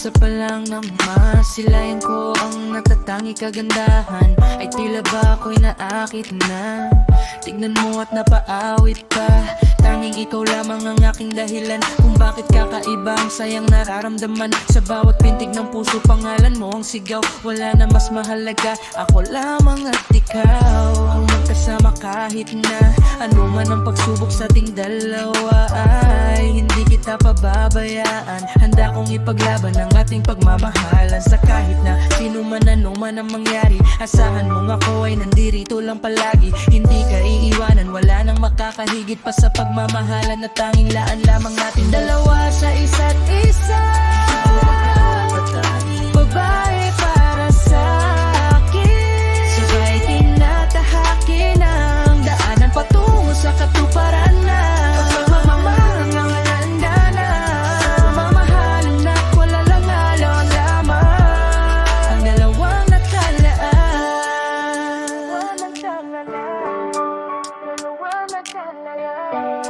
umpisa pa lang naman, silayan ko ang natatangi kagandahan. Ay tila ba ako'y naakit na? Tignan mo at napaawit pa. Tanging ikaw lamang ang aking dahilan kung bakit kakaiba ang sayang nararamdaman. Sa bawat pintig ng puso, pangalan mo ang sigaw. Wala na mas mahalaga, ako lamang at ikaw ang magkasama kahit na ano man ang pagsubok sa ating dalawa. Ay hindi kita pababayaan, handa kong ipaglaban ang ating pagmamahalan. Sa kahit na sino man ano man ang mangyari, asahan mong ako ay nandirito lang palagi. Hindi ka iiwanan, wala nang makakahigit pa sa pagmamahalan na tanging laan lamang natin dalawa sa isa't isa. Babae para sa akin, sabay tinatahakin ang daanan patungo sa katuparan na pagmamahal ng handa na mamahalin na wala lang alang lamang ang dalawang nagkalaan. Dalawang nagkalaan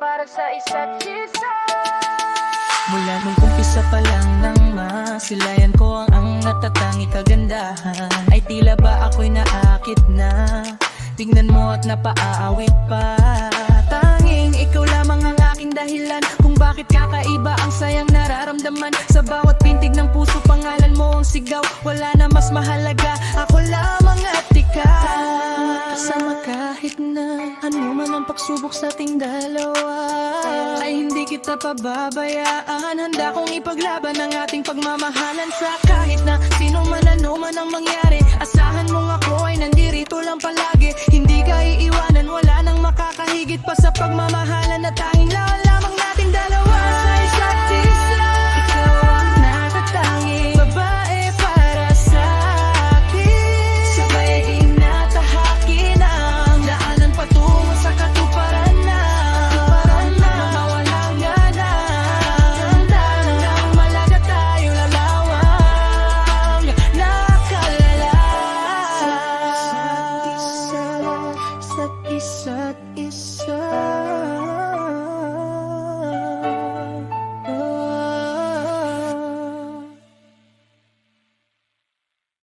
para sa isa't isa. Mula nung umpisa pa lang nang masilayan ko ang natatangi kagandahan, ay tila ba ako'y naakit na? Tingnan mo at napaaawit pa. Tanging ikaw lamang ang aking dahilan kung bakit kakaiba ang sayang nararamdaman. Sa bawat pintig ng puso, pangalan mo ang sigaw. Wala na mas mahalaga, ako lamang at ikaw. Kasama kahit na ano man ang pagsubok sa ating dalawa, ay hindi kita pababayaan, handa kong ipaglaban ang ating pagmamahalan. Sa kahit na sino man ano man ang mangyari, asahan mong ako ay nandirito lang palagi.